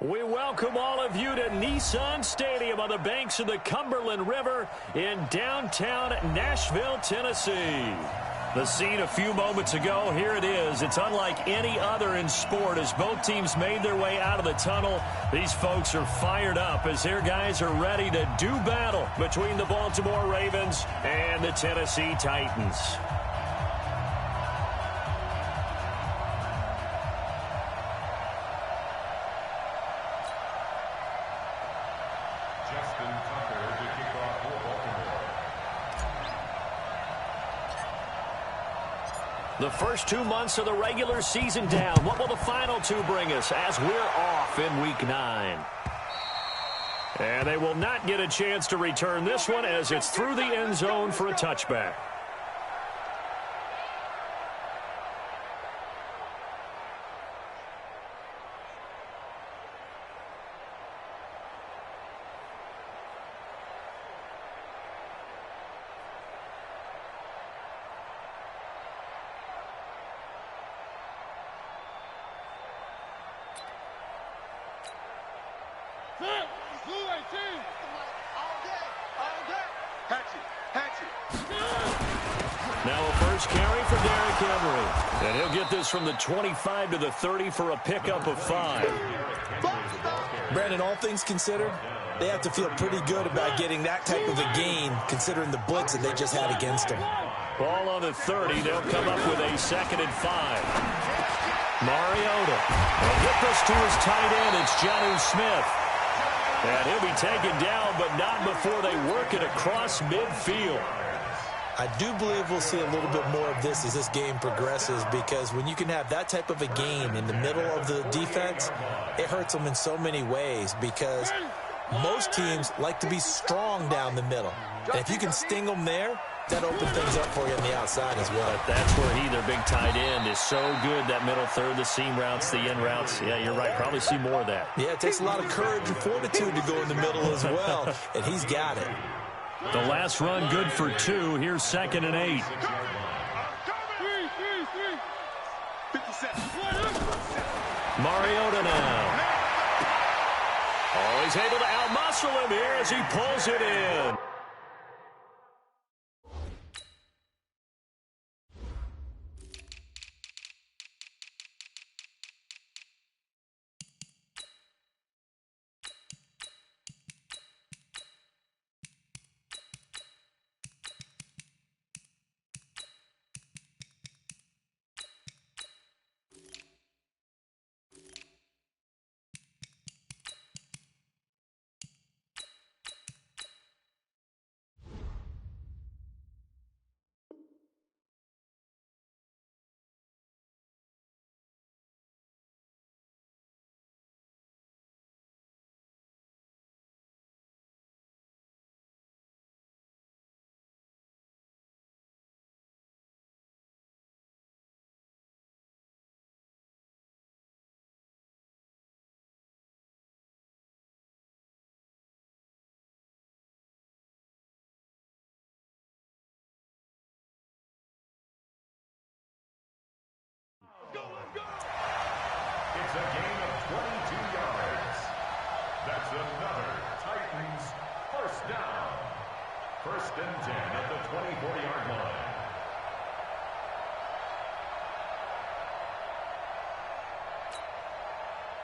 We welcome all of you to Nissan Stadium on the banks of the Cumberland River in downtown Nashville, Tennessee. The scene a few moments ago, here it is. It's unlike any other in sport as both teams made their way out of the tunnel. These folks are fired up as their guys are ready to do battle between the Baltimore Ravens and the Tennessee Titans. The first 2 months of the regular season down. What will the final two bring us as we're off in Week 9? And they will not get a chance to return this one as it's through the end zone for a touchback. Now a first carry for Derrick Henry. And he'll get this from the 25 to the 30 for a pickup of 5. Brandon, all things considered, they have to feel pretty good about getting that type of a gain considering the blitz that they just had against them. Ball on the 30. They'll come up with a 2nd and 5. Mariota. He'll get this to his tight end. It's Jonnu Smith. And he'll be taken down, but not before they work it across midfield. I do believe we'll see a little bit more of this as this game progresses because when you can have that type of a gain in the middle of the defense, it hurts them in so many ways because most teams like to be strong down the middle. And if you can sting them there, that opens things up for you on the outside as well. But that's where their big tight end, is so good, that middle third, the seam routes, the in routes. Yeah, you're right. Probably see more of that. Yeah, it takes a lot of courage and fortitude to go in the middle as well, and he's got it. The last run good for 2. Here's 2nd and 8. Mariota now. Oh, he's able to outmuscle him here as he pulls it in. It's a gain of 22 yards. That's another Titans first down. 1st and 10 at the 24-yard line.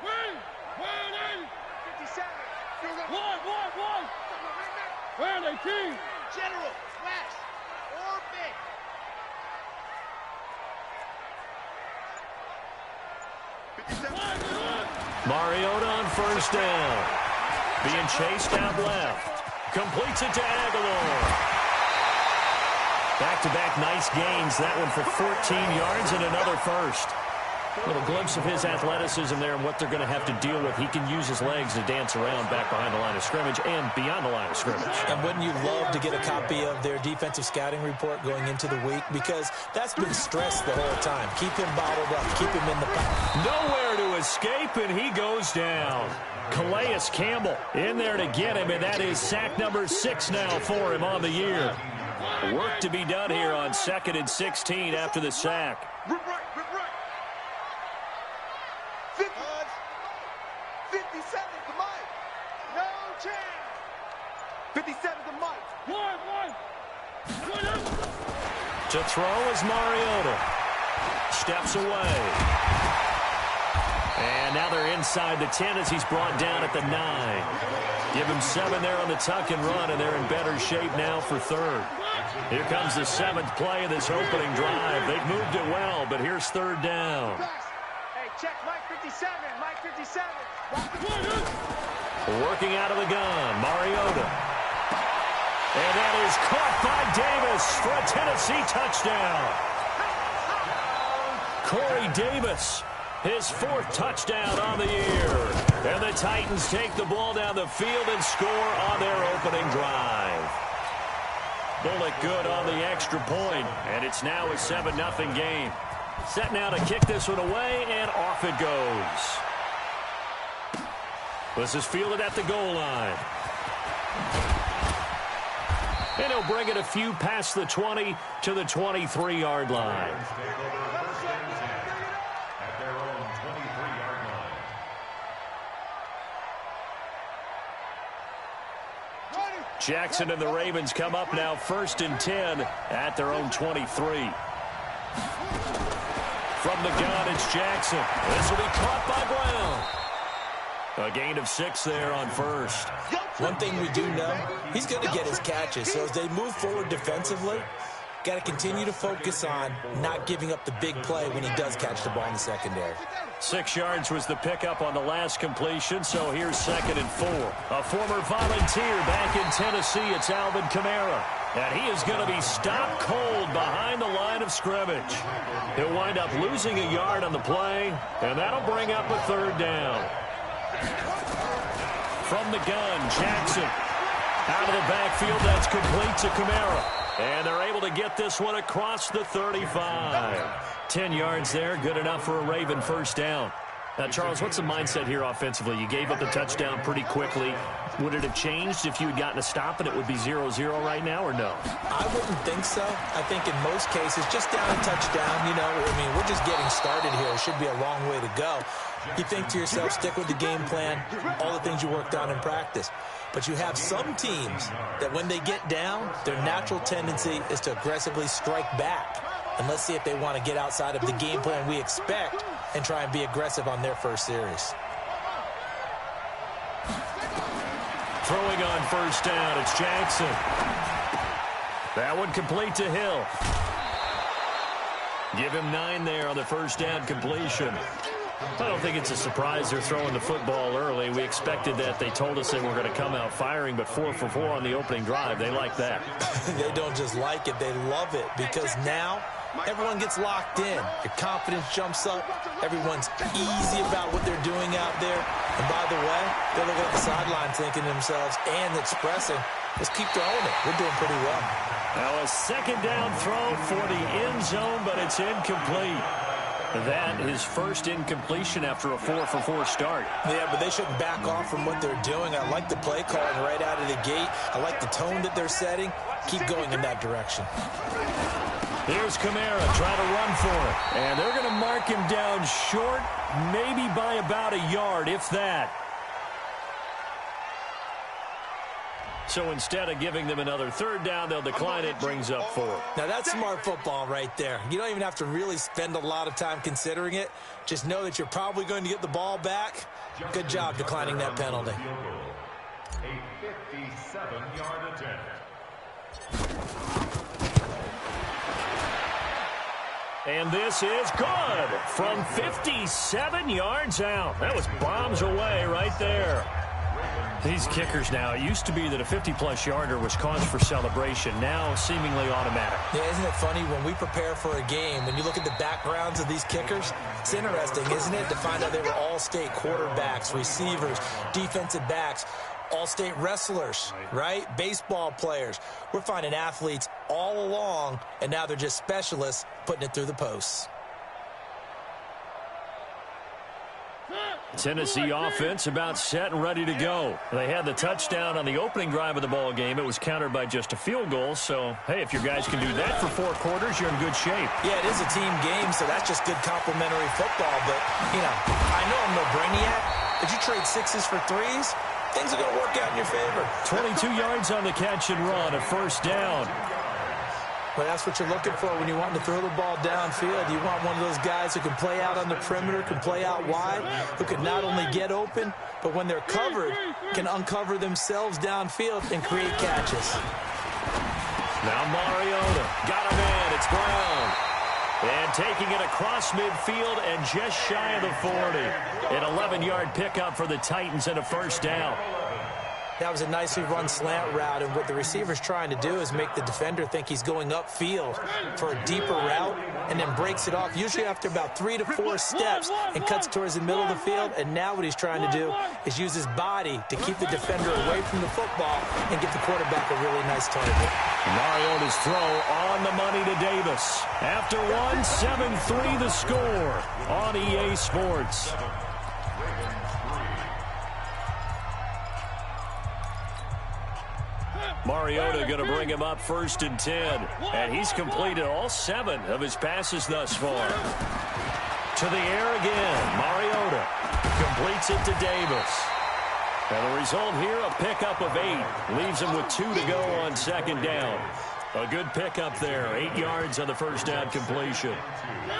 Win! 57. One. Where are they, team? General, flash, or big. Mariota on first down. Being chased out left. Completes it to Aguilar. Back-to-back nice gains. That one for 14 yards and another first. A little glimpse of his athleticism there and what they're going to have to deal with. He can use his legs to dance around back behind the line of scrimmage and beyond the line of scrimmage. And wouldn't you love to get a copy of their defensive scouting report going into the week? Because that's been stressed the whole time. Keep him bottled up. Keep him in the pocket. Nowhere to escape, and he goes down. Calais Campbell in there to get him, and that is sack number 6 now for him on the year. Work to be done here on 2nd and 16 after the sack. 57 to Mike. To throw is Mariota. Steps away. And now they're inside the 10 as he's brought down at the 9. Give him 7 there on the tuck and run, and they're in better shape now for third. Here comes the 7th play of this opening drive. They've moved it well, but here's third down. Hey, check Mike 57. Mike 57. Working out of the gun, Mariota. And that is caught by Davis for a Tennessee touchdown. Corey Davis, his 4th touchdown on the year. And the Titans take the ball down the field and score on their opening drive. Bullock good on the extra point, and it's now a 7-0 game. Set now to kick this one away, and off it goes. This is fielded at the goal line. And he'll bring it a few past the 20 to the 23-yard line. Jackson and the Ravens come up now 1st and 10 at their own 23. From the gun, it's Jackson. This will be caught by Brown. A gain of 6 there on first. One thing we do know, he's going to get his catches. So as they move forward defensively, got to continue to focus on not giving up the big play when he does catch the ball in the secondary. 6 yards was the pickup on the last completion, so here's 2nd and 4. A former Volunteer back in Tennessee, it's Alvin Kamara. And he is going to be stopped cold behind the line of scrimmage. He'll wind up losing a yard on the play, and that'll bring up a 3rd down. From the gun, Jackson. Out of the backfield, that's complete to Kamara. And they're able to get this one across the 35. 10 yards there, good enough for a Raven 1st down. Now, Charles, what's the mindset here offensively? You gave up the touchdown pretty quickly. Would it have changed if you had gotten a stop and it would be 0-0 right now, or no? I wouldn't think so. I think in most cases, just down a touchdown, we're just getting started here. It should be a long way to go. You think to yourself, stick with the game plan, all the things you worked on in practice. But you have some teams that when they get down, their natural tendency is to aggressively strike back. And let's see if they want to get outside of the game plan we expect and try and be aggressive on their first series. Throwing on 1st down, it's Jackson. That one complete to Hill. Give him 9 there on the 1st down completion. I don't think it's a surprise they're throwing the football early. We expected that. They told us they were going to come out firing, but 4 for 4 on the opening drive. They like that. They don't just like it, they love it, because now everyone gets locked in. Your confidence jumps up. Everyone's easy about what they're doing out there. And by the way, they're looking at the sideline thinking to themselves and expressing, let's keep throwing it. We're doing pretty well. Now a 2nd down throw for the end zone, but it's incomplete. That is 1st incompletion after a 4 for 4 start. Yeah, but they shouldn't back off from what they're doing. I like the play calling right out of the gate. I like the tone that they're setting. Keep going in that direction. Here's Kamara trying to run for it. And they're going to mark him down short, maybe by about a yard, if that. So instead of giving them another 3rd down, they'll decline it, brings up 4. Now that's smart football right there. You don't even have to really spend a lot of time considering it. Just know that you're probably going to get the ball back. Good job declining that penalty. A 57-yard attempt. And this is good from 57 yards out. That was bombs away right there. These kickers now, it used to be that a 50-plus yarder was cause for celebration. Now seemingly automatic. Yeah, isn't it funny when we prepare for a game, when you look at the backgrounds of these kickers, it's interesting, isn't it, to find out they were all-state quarterbacks, receivers, defensive backs, all-state wrestlers, right? Baseball players. We're finding athletes all along, and now they're just specialists putting it through the posts. Tennessee offense about set and ready to go. They had the touchdown on the opening drive of the ball game. It was countered by just a field goal. So, hey, if your guys can do that for 4 quarters, you're in good shape. Yeah, it is a team game, so that's just good complimentary football. But, I know I'm no brainiac, but you trade 6s for 3s, things are going to work out in your favor. 22 yards on the catch and run, a first down. Well, that's what you're looking for when you want to throw the ball downfield. You want one of those guys who can play out on the perimeter, can play out wide, who can not only get open, but when they're covered, can uncover themselves downfield and create catches. Now Mariota got him in. It's Brown. And taking it across midfield and just shy of the 40. An 11-yard pickup for the Titans and a first down. That was a nicely run slant route, and what the receiver's trying to do is make the defender think he's going upfield for a deeper route and then breaks it off, usually after about 3 to 4 steps, and cuts towards the middle of the field. And now what he's trying to do is use his body to keep the defender away from the football and get the quarterback a really nice target. Mariota's throw on the money to Davis. After one, 7-3 the score on EA Sports. Mariota going to bring him up 1st and 10. And he's completed all 7 of his passes thus far. To the air again. Mariota completes it to Davis. And the result here, a pickup of 8. Leaves him with 2 to go on 2nd down. A good pickup there. 8 yards on the first down completion.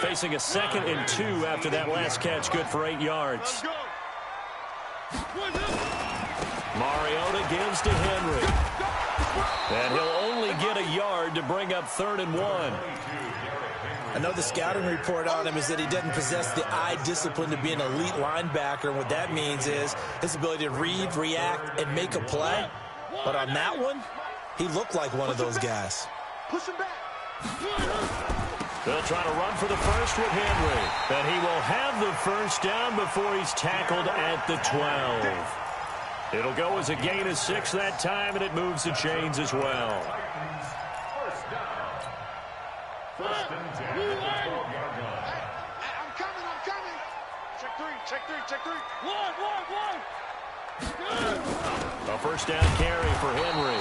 Facing a 2nd and 2 after that last catch. Good for 8 yards. Mariota gives to Henry. And he'll only get a yard to bring up 3rd and 1. I know the scouting report on him is that he doesn't possess the eye discipline to be an elite linebacker. And what that means is his ability to read, react, and make a play. But on that one, he looked like one of those guys. Push him back. They'll try to run for the first with Henry. And he will have the first down before he's tackled at the 12. It'll go as a gain of 6 that time, and it moves the chains as well. First down. 1st and 10 at the 12-yard line. I'm coming. Check 3. A first down carry for Henry.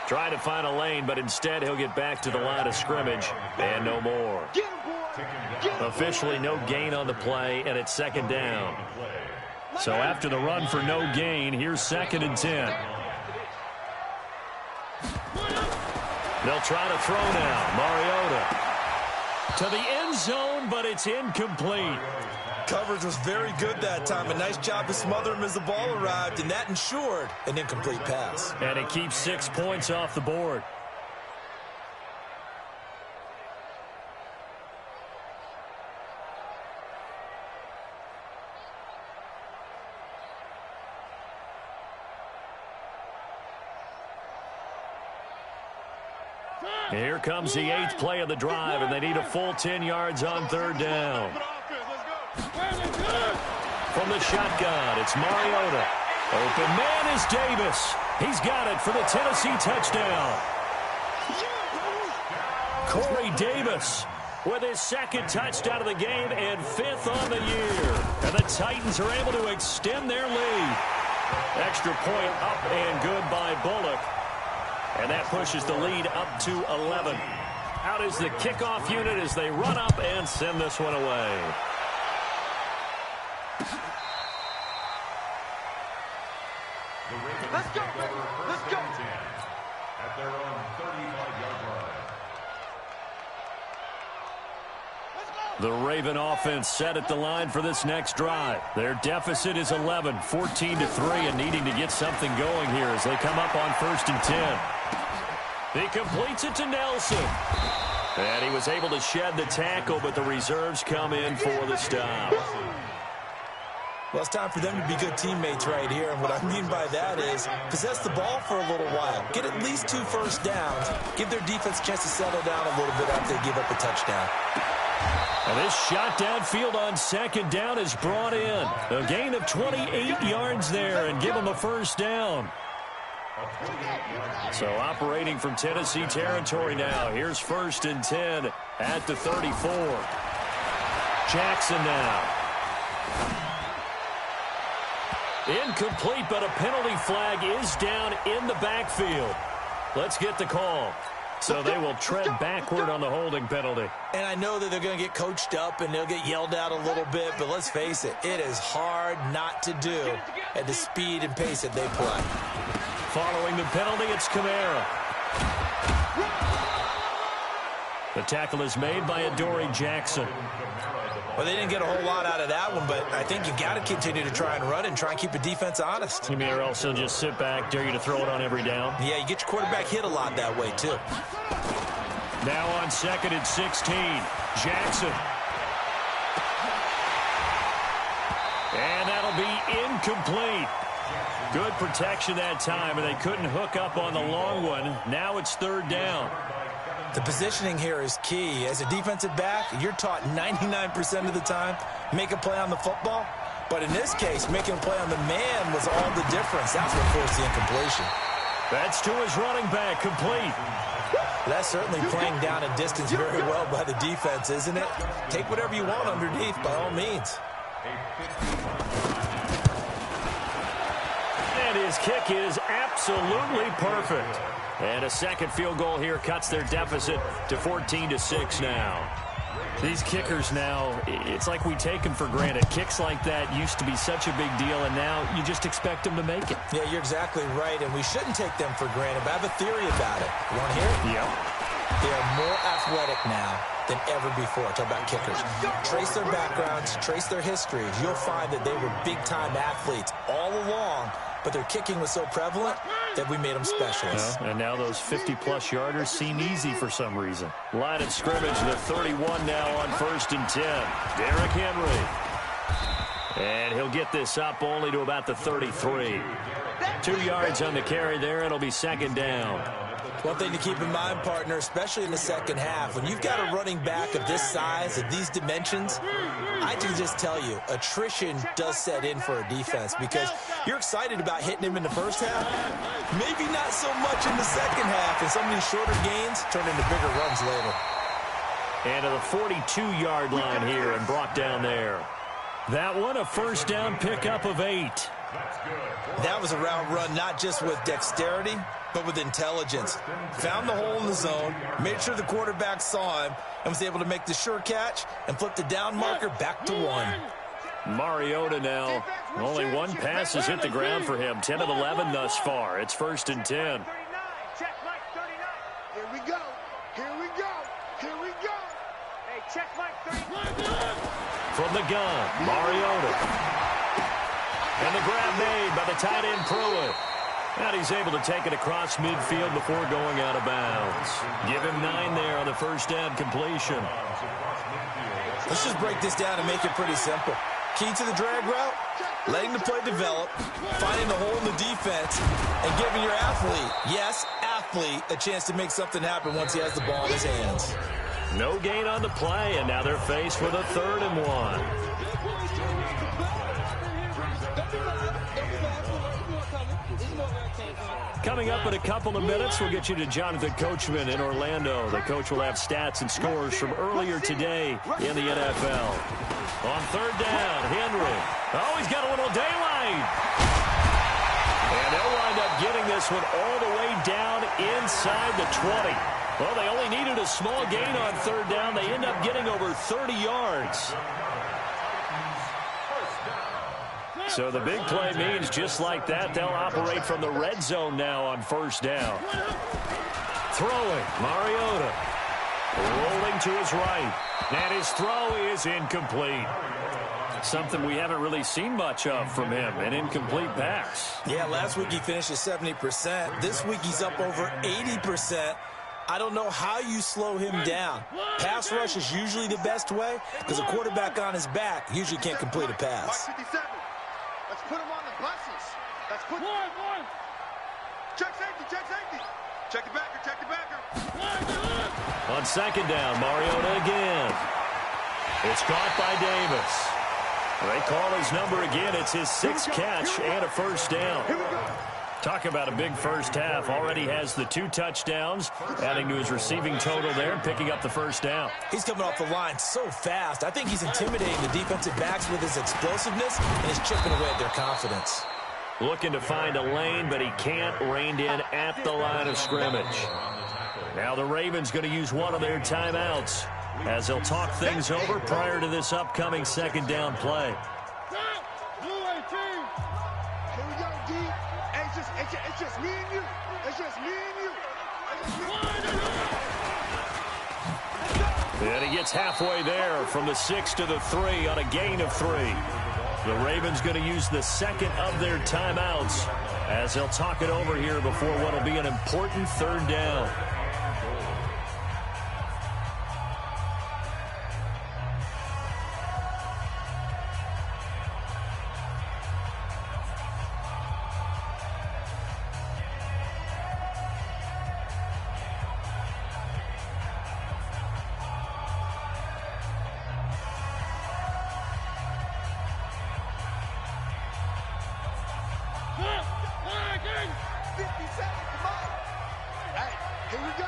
Trying to find a lane, but instead he'll get back to the line of scrimmage and no more. Get him, boy. Officially no gain on the play, and it's 2nd down. So after the run for no gain, here's 2nd and 10. They'll try to throw now. Mariota to the end zone, but it's incomplete. Coverage was very good that time. A nice job to smother him as the ball arrived, and that ensured an incomplete pass. And it keeps 6 points off the board. Here comes the 8th play of the drive, and they need a full 10 yards on 3rd down. From the shotgun, it's Mariota. Open man is Davis. He's got it for the Tennessee touchdown. Corey Davis with his 2nd touchdown of the game and 5th on the year. And the Titans are able to extend their lead. Extra point up and good by Bullock. And that pushes the lead up to 11. Out is the kickoff unit as they run up and send this one away. Let's go, baby. Let's go. At their own 35-yard line. The Raven offense set at the line for this next drive. Their deficit is 11, 14-3, and needing to get something going here as they come up on 1st and 10. He completes it to Nelson. And he was able to shed the tackle, but the reserves come in for the stop. Well, it's time for them to be good teammates right here. And what I mean by that is possess the ball for a little while. Get at least 2 first downs. Give their defense a chance to settle down a little bit after they give up a touchdown. And this shot downfield on 2nd down is brought in. A gain of 28 yards there and give them a first down. So operating from Tennessee territory now. Here's 1st and 10 at the 34. Jackson now. Incomplete, but a penalty flag is down in the backfield. Let's get the call. So they will tread backward on the holding penalty. And I know that they're going to get coached up and they'll get yelled at a little bit, but let's face it, it is hard not to do at the speed and pace that they play. Following the penalty, it's Kamara. The tackle is made by Adoree Jackson. Well, they didn't get a whole lot out of that one, but I think you've got to continue to try and run and try and keep the defense honest. You mean or else they'll just sit back, dare you to throw it on every down? Yeah, you get your quarterback hit a lot that way, too. Now on 2nd and 16, Jackson. And that'll be incomplete. Good protection that time, and they couldn't hook up on the long one. Now it's 3rd down. The positioning here is key. As a defensive back, you're taught 99% of the time, make a play on the football. But in this case, making a play on the man was all the difference. That's what forced the incompletion. That's to his running back, complete. That's certainly playing down a distance very well by the defense, isn't it? Take whatever you want underneath, by all means. And his kick is absolutely perfect. And a second field goal here cuts their deficit to 14-6 now. These kickers now, it's like we take them for granted. Kicks like that used to be such a big deal, and now you just expect them to make it. Yeah, you're exactly right, and we shouldn't take them for granted, but I have a theory about it. You want to hear it? Yep. They are more athletic now than ever before. Talk about kickers. Trace their backgrounds, trace their histories. You'll find that they were big-time athletes all along, but their kicking was so prevalent that we made them specialists. And now those 50-plus yarders seem easy for some reason. Line of scrimmage, the 31 now on 1st and 10. Derrick Henry. And he'll get this up only to about the 33. 2 yards on the carry there. It'll be 2nd down. One thing to keep in mind, partner, especially in the second half, when you've got a running back of this size, of these dimensions, I can just tell you, attrition does set in for a defense because you're excited about hitting him in the first half, maybe not so much in the second half, and some of these shorter gains turn into bigger runs later. And to the 42-yard line here and brought down there. That one, a 1st down pickup of 8. That was a route run not just with dexterity, but with intelligence. Found the hole in the zone, made sure the quarterback saw him, and was able to make the sure catch and flip the down marker back to 1. Mariota now. Only one pass has hit the ground for him. 10 of 11 thus far. It's 1st and 10. Here we go. Here we go. Here we go. Hey, check Mike 39. From the gun, Mariota. And the grab made by the tight end Pruitt. And he's able to take it across midfield before going out of bounds. Give him 9 there on the 1st down completion. Let's just break this down and make it pretty simple. Key to the drag route, letting the play develop, finding the hole in the defense, and giving your athlete, yes, athlete, a chance to make something happen once he has the ball in his hands. No gain on the play, and now they're faced with a 3rd and 1. Coming up in a couple of minutes, we'll get you to Jonathan Coachman in Orlando. The coach will have stats and scores from earlier today in the NFL. On 3rd down, Henry. Oh, he's got a little daylight. And they'll wind up getting this one all the way down inside the 20. Well, they only needed a small gain on 3rd down. They end up getting over 30 yards. So the big play means just like that, they'll operate from the red zone now on 1st down. Throwing, Mariota. Rolling to his right. And his throw is incomplete. Something we haven't really seen much of from him, an incomplete pass. Yeah, last week he finished at 70%. This week he's up over 80%. I don't know how you slow him down. Pass rush is usually the best way because a quarterback on his back usually can't complete a pass. Let's put him on the buses. Let's put one. Check safety, check safety. Check the backer, check the backer. On 2nd down, Mariota again. It's caught by Davis. They call his number again. It's his 6th catch and a 1st down. Here we go. Talk about a big first half. Already has the 2 touchdowns, adding to his receiving total there and picking up the 1st down. He's coming off the line so fast. I think he's intimidating the defensive backs with his explosiveness and he's chipping away at their confidence. Looking to find a lane, but he can't. Reined in at the line of scrimmage. Now the Ravens going to use one of their timeouts as they'll talk things over prior to this upcoming second down play. Here we go, D. It's just me and you. It's just me and you. And he gets halfway there from the 6 to the 3 on a gain of 3. The Ravens going to use the second of their timeouts as they'll talk it over here before what will be an important third down. Here we go.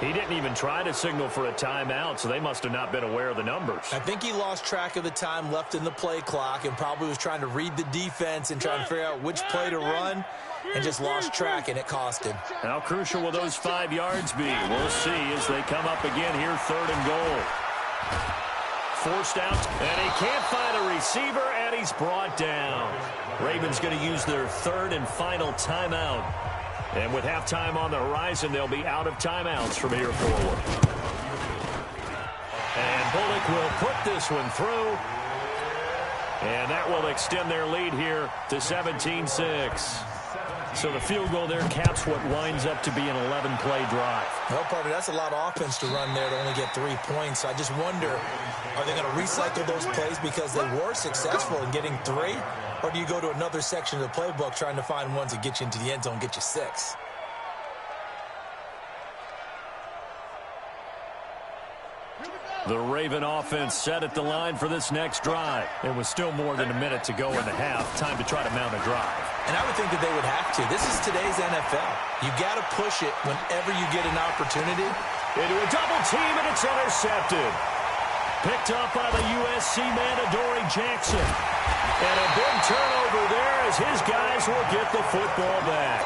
He didn't even try to signal for a timeout, so they must have not been aware of the numbers. I think he lost track of the time left in the play clock and probably was trying to read the defense and trying to figure out which play to run and just lost track, and it cost him. How crucial will those 5 yards be? We'll see as they come up again here, 3rd and goal. Forced out, and he can't find a receiver, and he's brought down. Ravens going to use their 3rd and final timeout. And with halftime on the horizon, they'll be out of timeouts from here forward. And Bullock will put this one through. And that will extend their lead here to 17-6. So the field goal there caps what winds up to be an 11-play drive. Well, partner, that's a lot of offense to run there to only get 3 points. I just wonder, are they going to recycle those plays because they were successful in getting 3? Or do you go to another section of the playbook trying to find ones that get you into the end zone, get you 6? The Raven offense set at the line for this next drive. It was still more than a minute to go in the half. Time to try to mount a drive. And I would think that they would have to. This is today's NFL. You got to push it whenever you get an opportunity. Into a double team, and it's intercepted. Picked up by the USC man, Adoree Jackson. And a big turnover there as his guys will get the football back.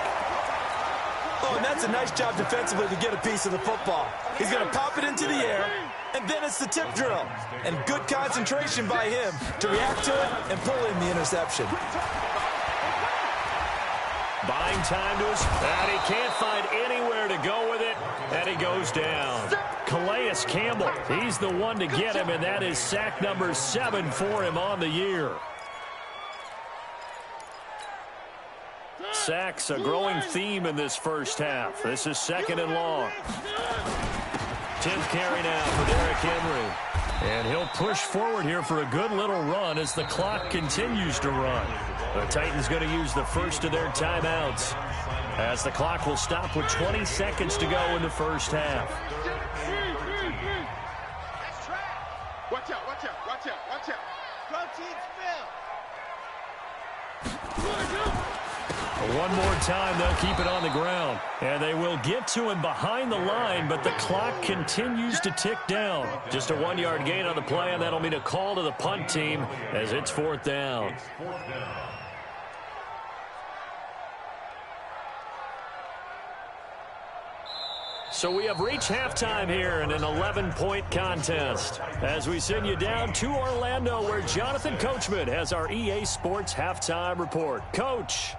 Oh, and that's a nice job defensively to get a piece of the football. He's going to pop it into the air, and then it's the tip drill. And good concentration by him to react to it and pull in the interception. Buying time to his, and he can't find anywhere to go with it, and he goes down. Calais Campbell, he's the one to get him, and that is sack number 7 for him on the year. Sacks, a growing theme in this first half. This is 2nd and long. 10th carry now for Derrick Henry. And he'll push forward here for a good little run as the clock continues to run. The Titans going to use the first of their timeouts as the clock will stop with 20 seconds to go in the first half. Watch out, watch out, watch out, watch out. Protein spill. One more time, they'll keep it on the ground. And they will get to him behind the line, but the clock continues to tick down. Just a 1-yard gain on the play, and that'll mean a call to the punt team as it's 4th down. So we have reached halftime here in an 11-point contest as we send you down to Orlando where Jonathan Coachman has our EA Sports halftime report. Coach.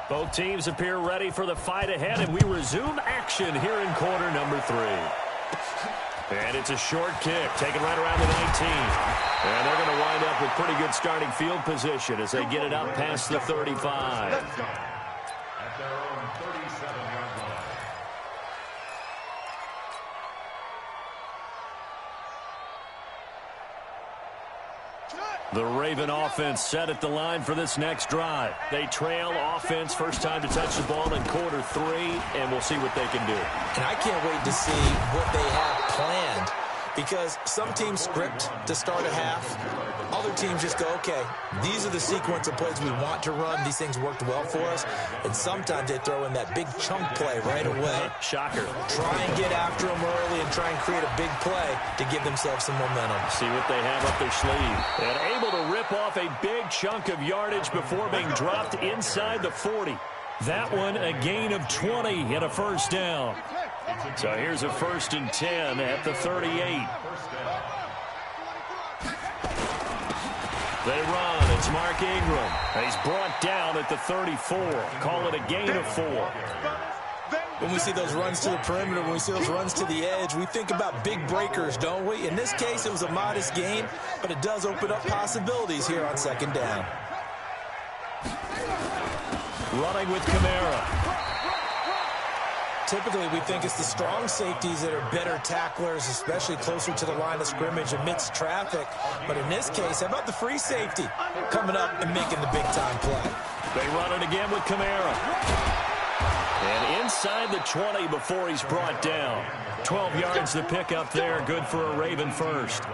Both teams appear ready for the fight ahead, and we resume action here in quarter number 3. And it's a short kick, taken right around the 19. And they're going to wind up with pretty good starting field position as they get it up past the 35. At their own 37-yard line. The Raven offense set at the line for this next drive. They trail offense, first time to touch the ball in quarter 3, and we'll see what they can do. And I can't wait to see what they have planned, because some teams script to start a half. other teams just go, okay, these are the sequence of plays we want to run. These things worked well for us. And sometimes they throw in that big chunk play right away. Shocker. Try and get after them early and try and create a big play to give themselves some momentum. See what they have up their sleeve. And able to rip off a big chunk of yardage before being dropped inside the 40. That one a gain of 20 and a first down. So here's a 1st and 10 at the 38. They run. It's Mark Ingram. He's brought down at the 34. Call it a gain of 4. When we see those runs to the perimeter, when we see those runs to the edge, we think about big breakers, don't we? In this case, it was a modest gain, but it does open up possibilities here on 2nd down. Running with Kamara. Typically, we think it's the strong safeties that are better tacklers, especially closer to the line of scrimmage amidst traffic. But in this case, how about the free safety coming up and making the big-time play? They run it again with Kamara. And inside the 20 before he's brought down. 12 yards to pick up there. Good for a Raven first.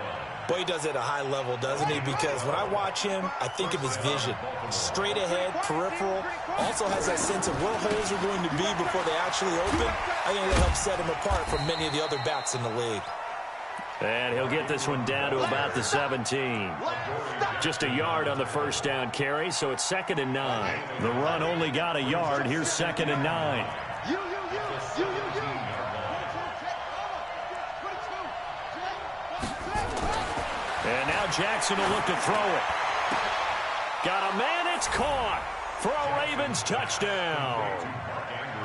Boy, he does it at a high level, doesn't he? Because when I watch him, I think of his vision. Straight ahead, peripheral. Also has that sense of where holes are going to be before they actually open. I think that helps set him apart from many of the other backs in the league. And he'll get this one down to about the 17. Just a yard on the first down carry, so it's 2nd and 9. The run only got a yard. Here's 2nd and 9. And now Jackson will look to throw it. Got a man, it's caught for a Ravens touchdown.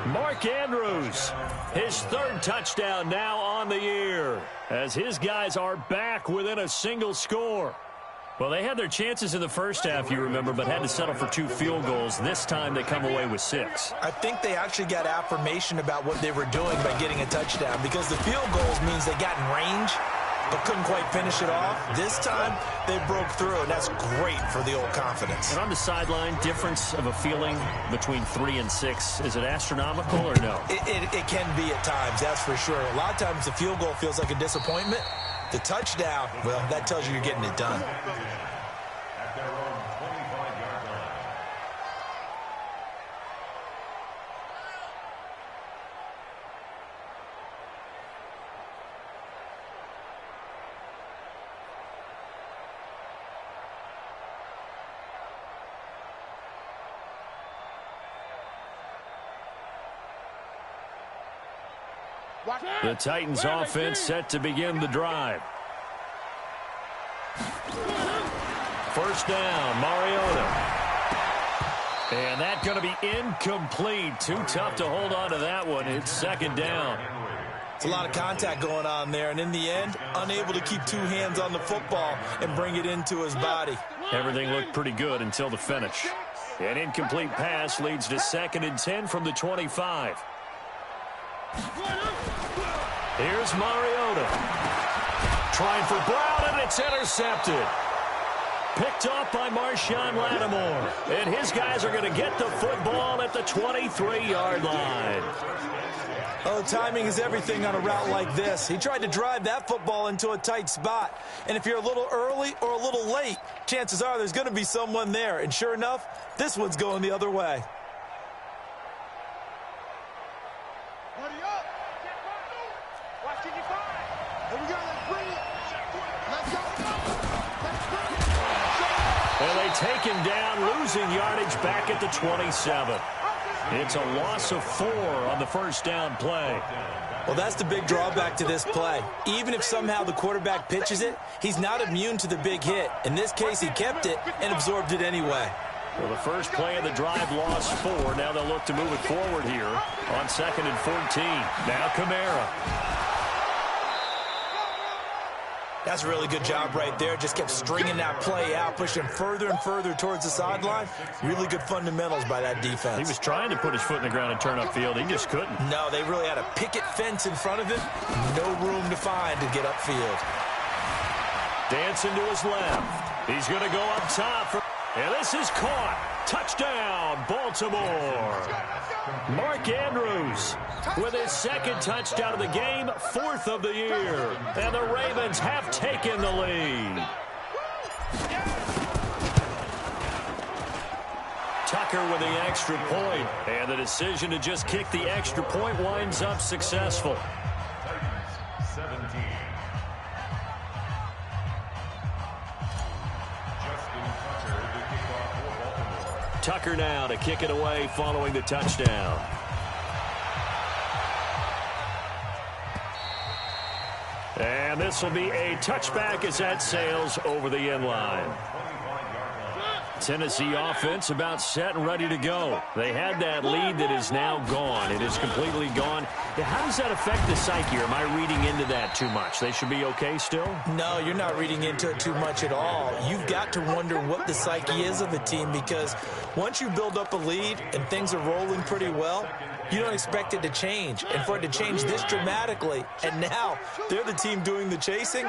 Mark Andrews, his 3rd touchdown now on the year, as his guys are back within a single score. Well, they had their chances in the first half, you remember, but had to settle for 2 field goals. This time they come away with 6. I think they actually got affirmation about what they were doing by getting a touchdown, because the field goals means they got in range but couldn't quite finish it off. This time, they broke through, and that's great for the old confidence. And on the sideline, difference of a feeling between 3 and 6, is it astronomical or no? It can be at times, that's for sure. A lot of times the field goal feels like a disappointment. The touchdown, well, that tells you you're getting it done. At their own 25-yard line. The Titans offense set to begin the drive. First down, Mariota. And that's going to be incomplete. Too tough to hold on to that one. It's 2nd down. It's a lot of contact going on there, and in the end, unable to keep 2 hands on the football and bring it into his body. Everything looked pretty good until the finish. An incomplete pass leads to 2nd and 10 from the 25. Here's Mariota. Trying for Brown, and it's intercepted. Picked off by Marshawn Lattimore. And his guys are going to get the football at the 23-yard line. Oh, timing is everything on a route like this. He tried to drive that football into a tight spot. And if you're a little early or a little late, chances are there's going to be someone there. And sure enough, this one's going the other way. And they take him down, losing yardage back at the 27. It's a loss of 4 on the first down play. Well, that's the big drawback to this play. Even if somehow the quarterback pitches it, he's not immune to the big hit. In this case, he kept it and absorbed it anyway. Well, the first play of the drive lost 4. Now they'll look to move it forward here on 2nd and 14. Now Kamara. That's a really good job right there. Just kept stringing that play out, pushing further and further towards the sideline. Really good fundamentals by that defense. He was trying to put his foot in the ground and turn upfield. He just couldn't. No, they really had a picket fence in front of him. No room to find to get upfield. Dancing to his left. He's going to go up top. And this is caught. Touchdown, Baltimore. Mark Andrews with his 2nd touchdown of the game, 4th of the year. And the Ravens have taken the lead. Tucker with the extra point. And the decision to just kick the extra point winds up successful. Titans 17. Tucker now to kick it away following the touchdown. And this will be a touchback as that sails over the end line. Tennessee offense about set and ready to go. They had that lead that is now gone. It is completely gone. How does that affect the psyche? Or am I reading into that too much? They should be okay still? No, you're not reading into it too much at all. You've got to wonder what the psyche is of the team, because once you build up a lead and things are rolling pretty well, you don't expect it to change. And for it to change this dramatically, and now they're the team doing the chasing,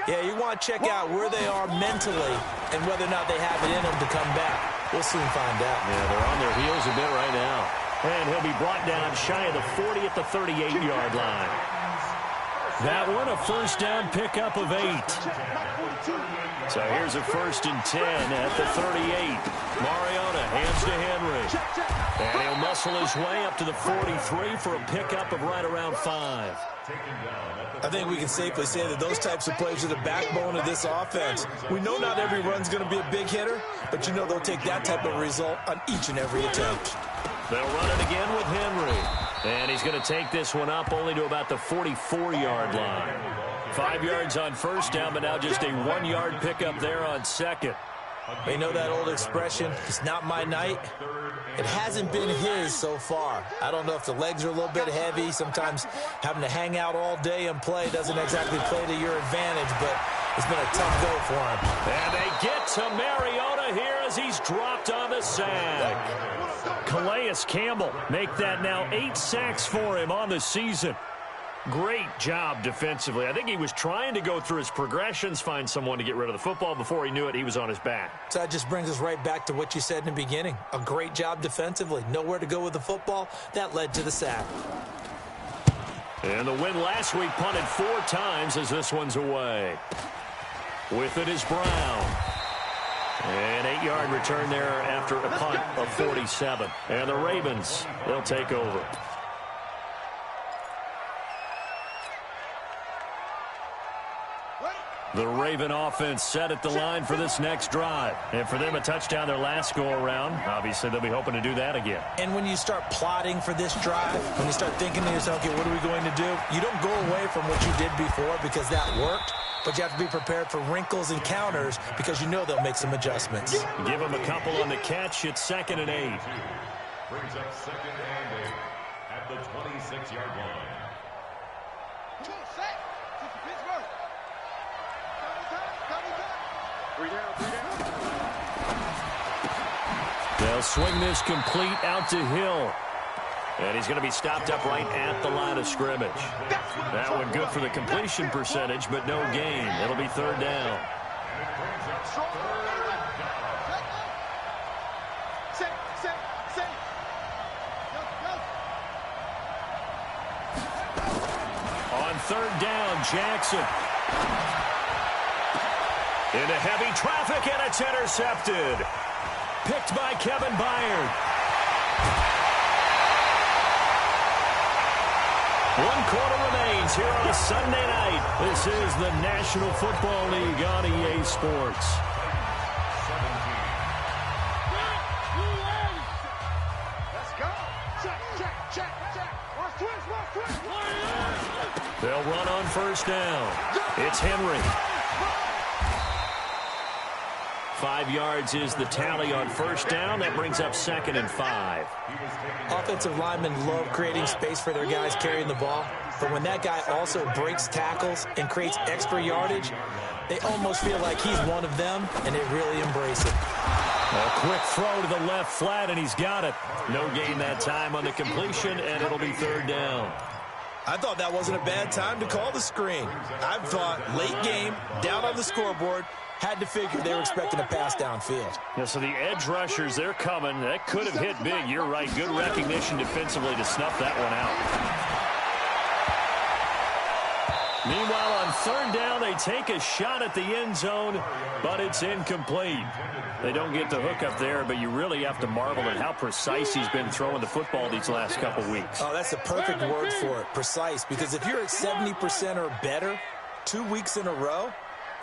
yeah, you want to check out where they are mentally and whether or not they have it in them to come back. We'll soon find out. Yeah, they're on their heels a bit right now. And he'll be brought down shy of the 40 at the 38-yard line. That one, a first down pickup of 8. So here's a 1st and 10 at the 38. Mariota hands to Henry. And he'll muscle his way up to the 43 for a pickup of right around 5. I think we can safely say that those types of plays are the backbone of this offense. We know not every run's going to be a big hitter, but you know they'll take that type of result on each and every attempt. They'll run it again with Henry. And he's going to take this one up only to about the 44-yard line. 5 yards on first down, but now just a 1-yard pickup there on second. You know that old expression, it's not my night? It hasn't been his so far. I don't know if the legs are a little bit heavy. Sometimes having to hang out all day and play doesn't exactly play to your advantage, but it's been a tough go for him. And they get to Mariota here as he's dropped on the sack. Calais Campbell make that now 8 sacks for him on the season. Great job defensively. I think he was trying to go through his progressions, find someone to get rid of the football. Before he knew it, he was on his back. So that just brings us right back to what you said in the beginning. A great job defensively. Nowhere to go with the football. That led to the sack. And the win last week punted 4 times as this one's away. With it is Brown. An 8-yard return there after a punt of 47. And the Ravens, they'll take over. The Raven offense set at the line for this next drive. And for them, a touchdown their last go-around. Obviously, they'll be hoping to do that again. And when you start plotting for this drive, when you start thinking to yourself, okay, what are we going to do? You don't go away from what you did before because that worked. But you have to be prepared for wrinkles and counters because you know they'll make some adjustments. Give them a couple on the catch. It's 2nd and 8. Brings up 2nd and 8 at the 26-yard line. Come on, set. Pittsburgh. Three down. They'll swing this complete out to Hill. And he's going to be stopped up right at the line of scrimmage. That one good for the completion percentage, but no gain. It'll be 3rd down. On 3rd down, Jackson. Into heavy traffic, and it's intercepted. Picked by Kevin Byard. 1 quarter remains here on a Sunday night. This is the National Football League on EA Sports. Let's go. Check. Watch twist. They'll run on 1st down. It's Henry. 5 yards is the tally on 1st down. That brings up 2nd and 5. Offensive linemen love creating space for their guys carrying the ball. But when that guy also breaks tackles and creates extra yardage, they almost feel like he's one of them, and they really embrace it. A quick throw to the left flat, and he's got it. No gain that time on the completion, and it'll be 3rd down. I thought that wasn't a bad time to call the screen. I thought late game, down on the scoreboard, had to figure they were expecting a pass downfield. Yeah, so the edge rushers, they're coming. That could have hit big. You're right. Good recognition defensively to snuff that one out. Meanwhile, on third down, they take a shot at the end zone, but it's incomplete. They don't get the hook up there, but you really have to marvel at how precise he's been throwing the football these last couple weeks. Oh, that's the perfect word for it, precise, because if you're at 70% or better 2 weeks in a row,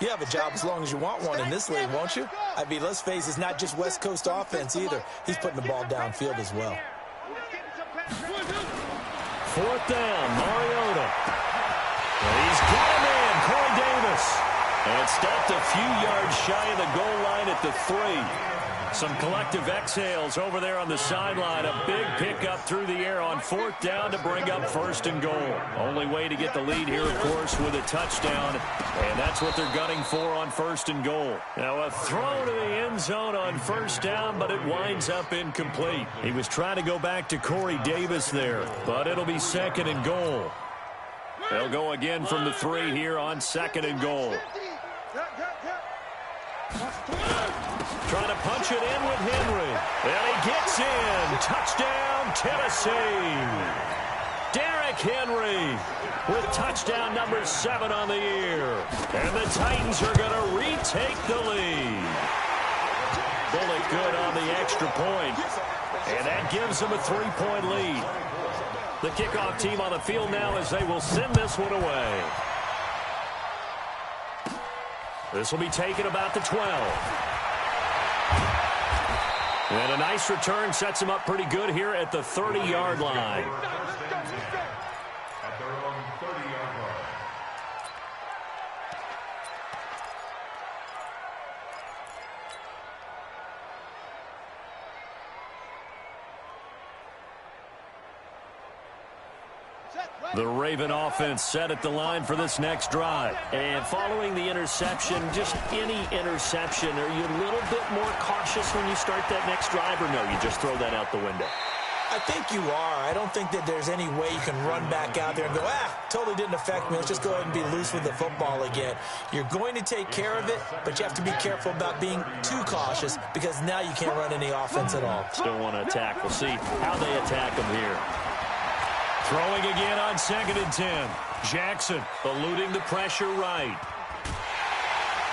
you have a job as long as you want one in this league, won't you? I mean, let's face it, it's not just West Coast offense either. He's putting the ball downfield as well. Fourth down, Mariota. He's got him in, Corey Davis. And stopped a few yards shy of the goal line at the 3. Some collective exhales over there on the sideline. A big pickup through the air on fourth down to bring up first and goal. Only way to get the lead here, of course, with a touchdown. And that's what they're gunning for on first and goal. Now a throw to the end zone on first down, but it winds up incomplete. He was trying to go back to Corey Davis there, but it'll be second and goal. They'll go again from the 3 here on second and goal. Trying to punch it in with Henry. And he gets in. Touchdown, Tennessee. Derrick Henry with touchdown number 7 on the year. And the Titans are going to retake the lead. Bullock good on the extra point. And that gives them a 3-point lead. The kickoff team on the field now as they will send this one away. This will be taken about the 12. And a nice return sets him up pretty good here at the 30-yard line. At their own 30-yard line. The Raven offense set at the line for this next drive. And following the interception, just any interception, are you a little bit more cautious when you start that next drive, or no, you just throw that out the window? I think you are. I don't think that there's any way you can run back out there and go, totally didn't affect me. Let's just go ahead and be loose with the football again. You're going to take care of it, but you have to be careful about being too cautious because now you can't run any offense at all. Still want to attack. We'll see how they attack them here. Throwing again on 2nd and 10. Jackson eluding the pressure right.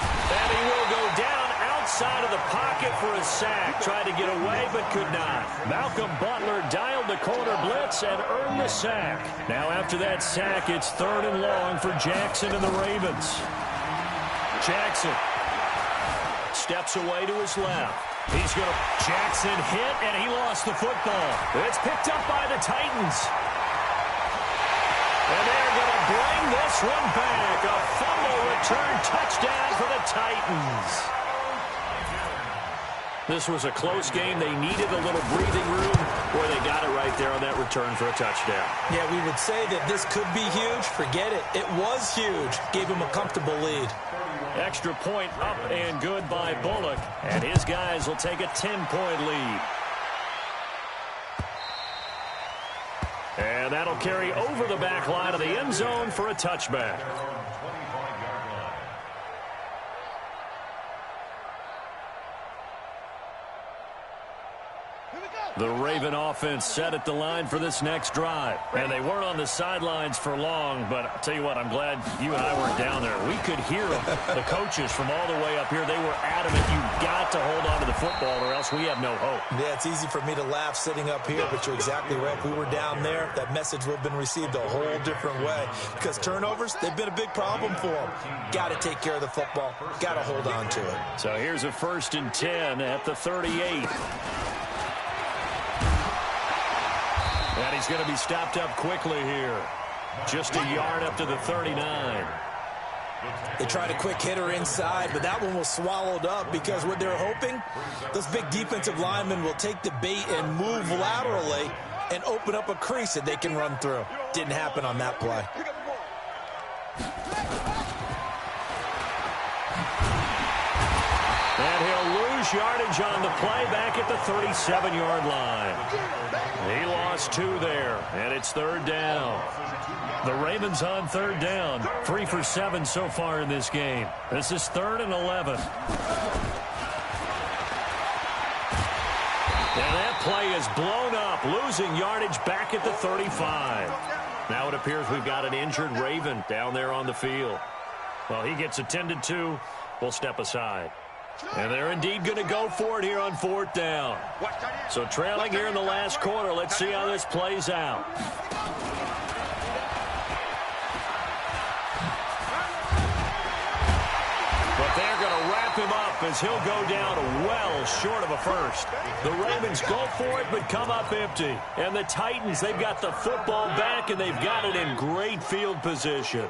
And he will go down outside of the pocket for a sack. Tried to get away but could not. Malcolm Butler dialed the corner blitz and earned the sack. Now after that sack, it's 3rd and long for Jackson and the Ravens. Jackson steps away to his left. He's going to Jackson hit and he lost the football. It's picked up by the Titans. And they're going to bring this one back. A fumble return touchdown for the Titans. This was a close game. They needed a little breathing room where they got it right there on that return for a touchdown. Yeah, we would say that this could be huge. Forget it. It was huge. Gave him a comfortable lead. Extra point up and good by Bullock. And his guys will take a 10-point lead. And that'll carry over the back line of the end zone for a touchback. The Raven offense set at the line for this next drive. And they weren't on the sidelines for long, but I'll tell you what, I'm glad you and I weren't down there. We could hear them. The coaches from all the way up here, they were adamant. You've got to hold on to the football or else we have no hope. Yeah, it's easy for me to laugh sitting up here, but you're exactly right. If we were down there, that message would have been received a whole different way. Because turnovers, they've been a big problem for them. Got to take care of the football. Got to hold on to it. So here's a 1st and 10 at the 38. And he's going to be stopped up quickly here. Just a yard up to the 39. They tried a quick hitter inside, but that one was swallowed up because what they're hoping, those big defensive linemen will take the bait and move laterally and open up a crease that they can run through. Didn't happen on that play. And he'll lose yardage on the play back at the 37-yard line. He lost 2 there, and it's 3rd down. The Ravens on 3rd down. 3 for 7 so far in this game. This is 3rd and 11. And that play is blown up, losing yardage back at the 35. Now it appears we've got an injured Raven down there on the field. Well, he gets attended to. We'll step aside. And they're indeed going to go for it here on 4th down. So trailing here in the last quarter. Let's see how this plays out. But they're going to wrap him up as he'll go down well short of a first. The Ravens go for it but come up empty. And the Titans, they've got the football back and they've got it in great field position.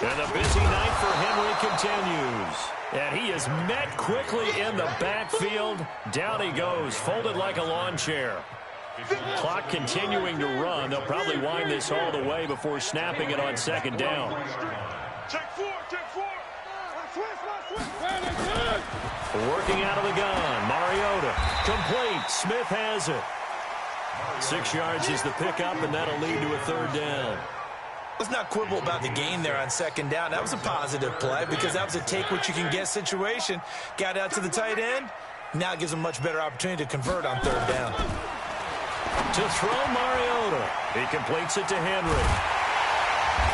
And the busy night for Henry continues. And he is met quickly in the backfield. Down he goes, folded like a lawn chair. Clock continuing to run. They'll probably wind this all the way before snapping it on 2nd down. Working out of the gun. Mariota. Complete. Smith has it. 6 yards is the pickup, and that'll lead to a 3rd down. Let's not quibble about the gain there on 2nd down. That was a positive play because that was a take-what-you-can-get situation. Got out to the tight end. Now it gives him a much better opportunity to convert on 3rd down. To throw Mariota. He completes it to Henry.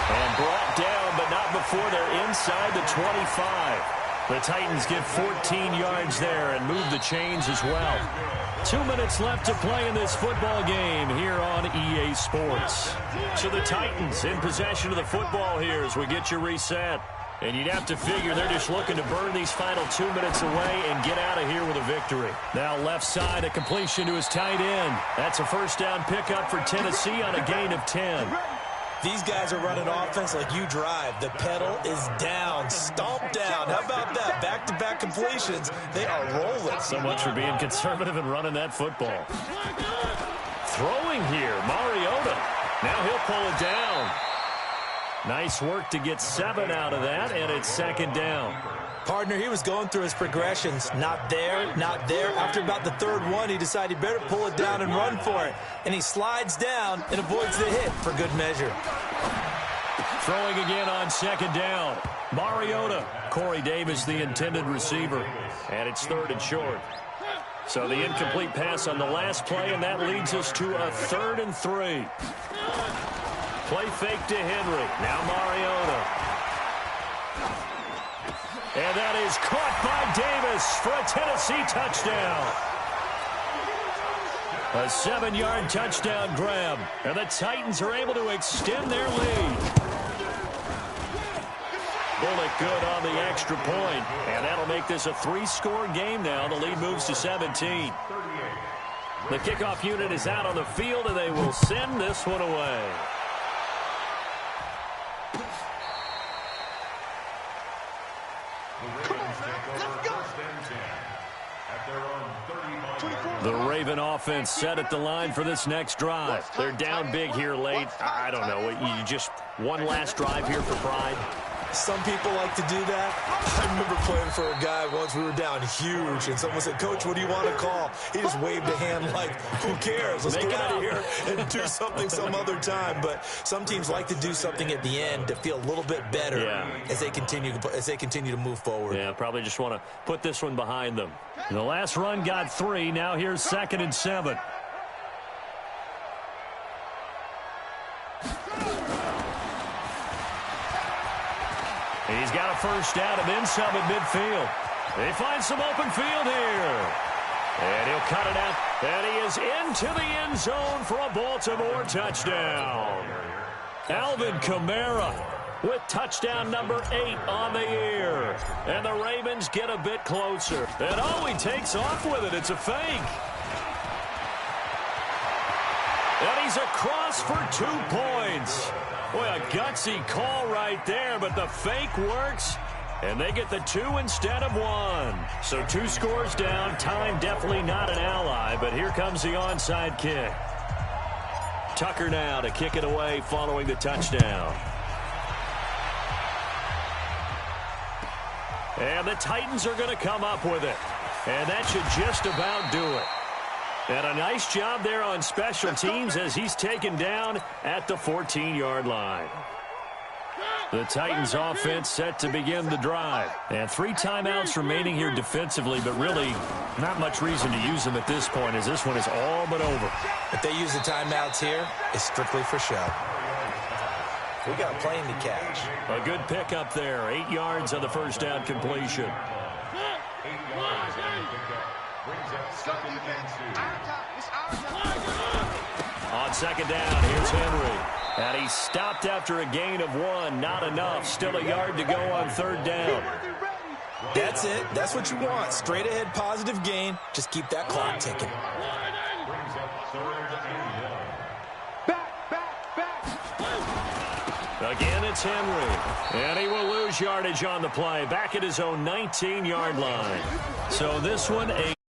And brought down, but not before they're inside the 25. The Titans get 14 yards there and move the chains as well. 2 minutes left to play in this football game here on EA Sports. So the Titans in possession of the football here as we get you reset. And you'd have to figure they're just looking to burn these final 2 minutes away and get out of here with a victory. Now left side, a completion to his tight end. That's a 1st down pickup for Tennessee on a gain of 10. These guys are running offense like you drive. The pedal is down, stomp down. How about that? Back-to-back completions. They are rolling. So much for being conservative and running that football. Throwing here, Mariota. Now he'll pull it down. Nice work to get 7 out of that, and it's 2nd down. Partner, he was going through his progressions. Not there, not there. After about the 3rd one, he decided he better pull it down and run for it. And he slides down and avoids the hit for good measure. Throwing again on 2nd down. Mariota. Corey Davis, the intended receiver. And it's 3rd and short. So the incomplete pass on the last play, and that leads us to a 3rd and 3. Play fake to Henry. Now Mariota. And that is caught by Davis for a Tennessee touchdown. A 7-yard touchdown grab. And the Titans are able to extend their lead. Bullock good on the extra point. And that'll make this a 3-score game now. The lead moves to 17. The kickoff unit is out on the field, and they will send this one away. The Raven offense set at the line for this next drive. They're down big here late. I don't know. You just one last drive here for pride. Some people like to do that. I remember playing for a guy once. We were down huge, and someone said, "Coach, what do you want to call?" He just waved a hand like, "Who cares? Let's get out of here and do something some other time." But some teams like to do something at the end to feel a little bit better as they continue to move forward. Yeah, probably just want to put this one behind them. The last run got 3. Now here's 2nd and 7. He's got a 1st down and then some at midfield. They find some open field here. And he'll cut it out. And he is into the end zone for a Baltimore touchdown. Alvin Kamara with touchdown number 8 on the year. And the Ravens get a bit closer. And oh, he takes off with it. It's a fake. And he's across for 2 points. Boy, a gutsy call right there, but the fake works, and they get the 2 instead of 1. So 2 scores down. Time definitely not an ally, but here comes the onside kick. Tucker now to kick it away following the touchdown. And the Titans are going to come up with it, and that should just about do it. And a nice job there on special teams as he's taken down at the 14-yard line. The Titans offense set to begin the drive. And 3 timeouts remaining here defensively, but really not much reason to use them at this point as this one is all but over. If they use the timeouts here, it's strictly for show. We got a plane to catch. A good pickup there. 8 yards on the first down completion. 8 yards on the pickup. Brings up 2nd and 2. On 2nd down, here's Henry. And he stopped after a gain of 1. Not enough. Still a yard to go on 3rd down. That's it. That's what you want. Straight ahead positive gain. Just keep that clock ticking. Brings up 3rd and 1. Again, it's Henry. And he will lose yardage on the play. Back at his own 19-yard line. So this one, a